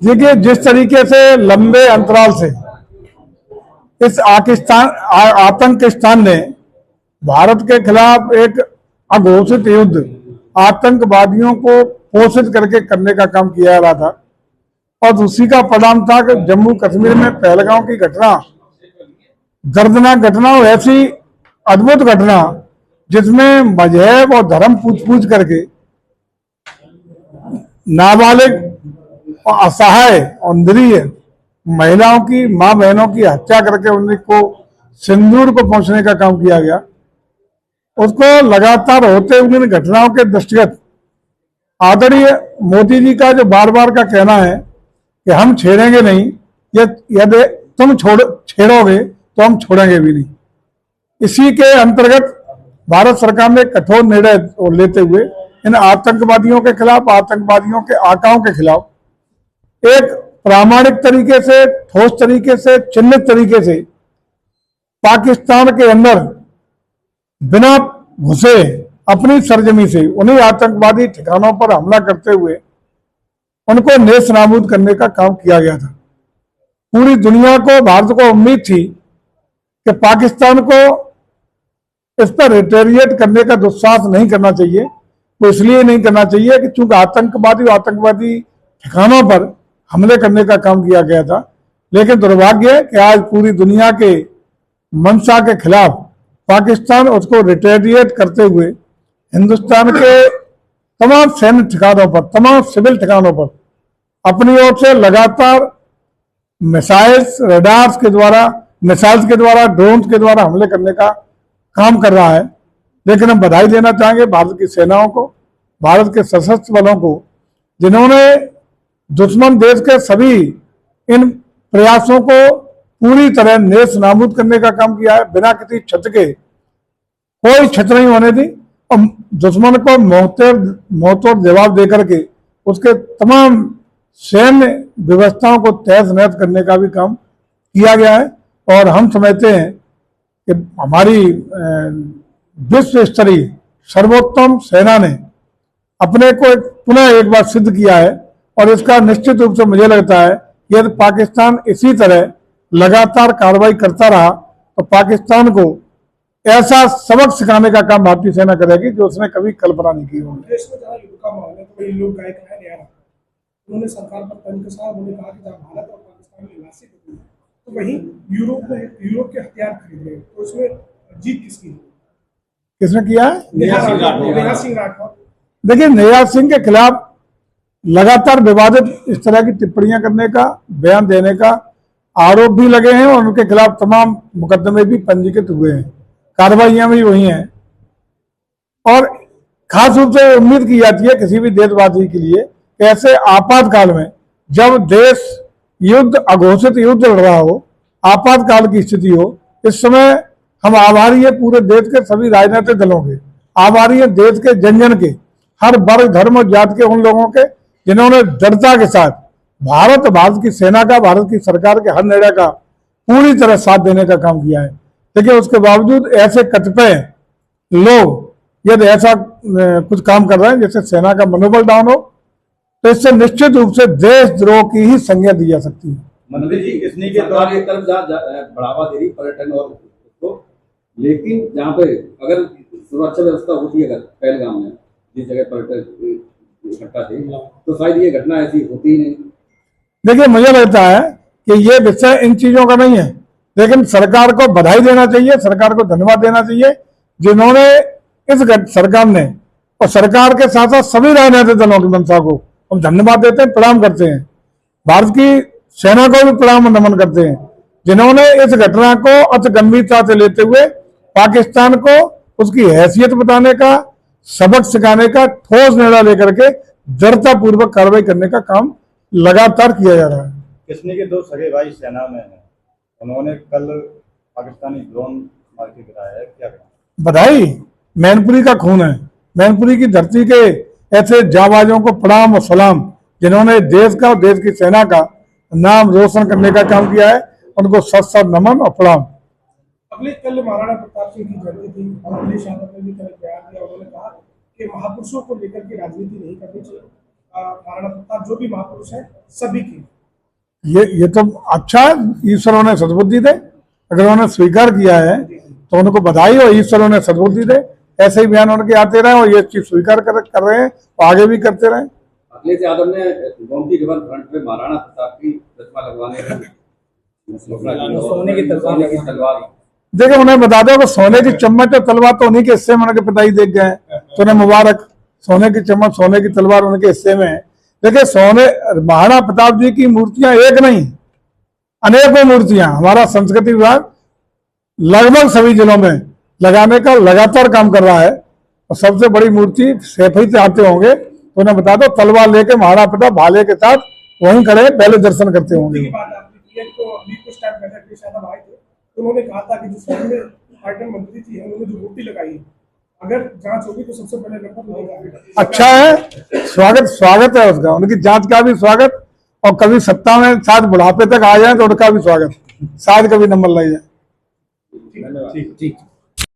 देखिए, जिस तरीके से लंबे अंतराल से इस आतंकिस्तान ने भारत के खिलाफ एक अघोषित युद्ध आतंकवादियों को पोषित करके करने का काम किया जा रहा था, और उसी का परिणाम था कि जम्मू कश्मीर में पहलगांव की घटना, दर्दनाक घटना, ऐसी अद्भुत घटना जिसमें मजहब और धर्म पूछ करके नाबालिग और असहाय और निरीह महिलाओं की, मां बहनों की हत्या करके उनको सिंदूर को पहुंचने का काम किया गया। उसको लगातार होते हुए इन घटनाओं के दृष्टिगत आदरणीय मोदी जी का जो बार बार का कहना है कि हम छेड़ेंगे नहीं, यदि तुम छेड़ोगे तो हम छोड़ेंगे भी नहीं, इसी के अंतर्गत भारत सरकार ने कठोर निर्णय लेते हुए इन आतंकवादियों के खिलाफ, आतंकवादियों के आकाओं के खिलाफ एक प्रामाणिक तरीके से, ठोस तरीके से, चिन्हित तरीके से पाकिस्तान के अंदर बिना घुसे अपनी सरजमी से उन्हीं आतंकवादी ठिकानों पर हमला करते हुए उनको नेस्त नाबूद करने का काम किया गया था। पूरी दुनिया को, भारत को उम्मीद थी कि पाकिस्तान को इस पर रिटेलिएट करने का दुस्साहस नहीं करना चाहिए। वो इसलिए नहीं करना चाहिए कि चूंकि आतंकवादी ठिकानों पर हमले करने का काम किया गया था, लेकिन दुर्भाग्य है कि आज पूरी दुनिया के मंशा के खिलाफ पाकिस्तान उसको रिटेलिएट करते हुए हिंदुस्तान के तमाम सैन्य ठिकानों पर, तमाम सिविल ठिकानों पर अपनी ओर से लगातार मिसाइल्स, रडार्स के द्वारा, मिसाइल्स के द्वारा, ड्रोन्स के द्वारा हमले करने का काम कर रहा है। लेकिन हम बधाई देना चाहेंगे भारत की सेनाओं को, भारत के सशस्त्र बलों को, जिन्होंने दुश्मन देश के सभी इन प्रयासों को पूरी तरह नेस्त नाबूद करने का काम किया है, बिना किसी क्षति के, कोई क्षति नहीं होने दी, और दुश्मन को मुंहतोड़ जवाब देकर के उसके तमाम सैन्य व्यवस्थाओं को तहस नहस करने का भी काम किया गया है। और हम समझते हैं कि हमारी विश्व स्तरीय सर्वोत्तम सेना ने अपने को पुनः एक बार सिद्ध किया है, और इसका निश्चित रूप से मुझे लगता है कि यदि पाकिस्तान इसी तरह लगातार कार्रवाई करता रहा तो पाकिस्तान को ऐसा सबक सिखाने का काम भारतीय सेना करेगी जो उसने कभी कल्पना नहीं की होगी। देश में जहाँ युद्ध का माहौल है, तो लोग गाय खाए नहीं आ रहा, उन्होंने सरकार पर तंज कसा। उन्होंने कहा कि जब भारत और पाकिस्तान में निवासी होती है तो वहीं यूरोप के हथियार खरीद रहे, तो उसमें जीत किसकी? किसने किया है? नेहा सिंह राठौर। देखिए, नेहा सिंह के खिलाफ लगातार विवादित इस तरह की टिप्पणियां करने का, बयान देने का आरोप भी लगे हैं, और उनके खिलाफ तमाम मुकदमे भी पंजीकृत हुए हैं, कार्रवाइयां भी हुई हैं। और खास रूप से उम्मीद की जाती है किसी भी देशवासी के लिए कि ऐसे आपातकाल में, जब देश युद्ध, अघोषित युद्ध लड़ रहा हो, आपातकाल की स्थिति हो, इस समय हम आभारी है पूरे देश के सभी राजनीतिक दलों के, आभारी है देश के जन जन के, हर वर्ग, धर्म और जाति के उन लोगों के जिन्होंने दृढ़ता के साथ भारत की सेना का, भारत की सरकार के हर निर्णय का पूरी तरह साथ देने का काम किया है। लेकिन उसके बावजूद ऐसे कतिपय लोग यदि ऐसा कुछ काम कर रहे हैं जैसे सेना का मनोबल डाउन हो, तो इससे निश्चित रूप से देशद्रोह की ही संज्ञा दी जा सकती है। मंत्री जी, किसने के द्वारा एक तरफ बढ़ावा दे रही पर्यटन और उसको, लेकिन जहाँ पे अगर सुरक्षा व्यवस्था होती है, अगर पहलगाम में जिस जगह पर्यटक इकट्ठा थे, तो शायद ये घटना ऐसी होती ही नहीं। देखिए, मुझे लगता है कि ये विषय इन चीजों का नहीं है, लेकिन सरकार को बधाई देना चाहिए, सरकार को धन्यवाद देना चाहिए जिन्होंने इस सरकार ने, और सरकार के साथ साथ सभी राजनीतिक दलों की मंशा को हम धन्यवाद देते हैं, प्रणाम करते हैं। भारत की सेना को भी प्रणाम नमन करते हैं जिन्होंने इस घटना को अति गंभीरता से लेते हुए पाकिस्तान को उसकी हैसियत बताने का, सबक सिखाने का ठोस निर्णय लेकर के दृढ़ता पूर्वक कार्रवाई करने का काम लगातार किया जा रहा है। किसने के दो सगे भाई सेना में हैं, उन्होंने कल पाकिस्तानी ड्रोन मार के गिराया है, क्या कहें? बधाई, मैनपुरी का खून है, मैनपुरी की धरती के ऐसे जाबाजों को प्रणाम और सलाम जिन्होंने देश का और देश की सेना का नाम रोशन करने का काम किया है, उनको सत सत नमन और प्रणाम। अगले कल महाराणा प्रताप सिंह की जयंती थी और अखिलेश यादव ने भी कल बयान दिया। उन्होंने कहा कि महापुरुषों को लेकर के राजनीति नहीं करनी चाहिए, महाराणा प्रताप जो भी महापुरुष है सभी की ये तो अच्छा है, ईश्वर उन्हें सद्बुद्धि दे। अगर उन्होंने स्वीकार किया है तो उनको बधाई हो, ईश्वर उन्हें सद्बुद्धि दे। ऐसे ही बयान उनके आते रहे और ये चीज स्वीकार कर रहे हैं और आगे भी करते रहे। अखिलेश यादव ने गोमती रिवर फ्रंट पे महाराणा प्रताप की प्रतिमा लगवाने का सोने की तलवार देखिए, उन्हें बता दो कि सोने की चम्मच और तलवार तो उन्हीं के हिस्से में उनके पिताजी देख गए हैं, तो उन्हें मुबारक। सोने की चम्मच सोने की तलवार उनके हिस्से में है। देखिए, महाराणा प्रताप जी की मूर्तियां एक नहीं, अनेकों मूर्तियां हमारा संस्कृति विभाग लगभग सभी जिलों में लगाने का लगातार काम कर रहा है। और सबसे बड़ी मूर्ति सैफई से आते होंगे तो उन्हें बता दो, तलवार लेके महाराणा प्रताप भाले के साथ वहीं खड़े पहले दर्शन करते होंगे। की बात आपने की है, तो अभी कुछ टाइम पहले अखिलेश यादव आए थे, तो उन्होंने कहा था कि जो सदन में पर्यटन मंत्री थी उन्होंने जो मूर्ति लगाई है, अगर जांच होगी तो सबसे पहले नंबर मिलेगा। अच्छा है, स्वागत है उसका, उनकी जांच का भी स्वागत। और कभी सत्ता में शायद बुढ़ापे तक आ जाए तो उनका भी स्वागत, शायद कभी नंबर लग जाए। ठीक।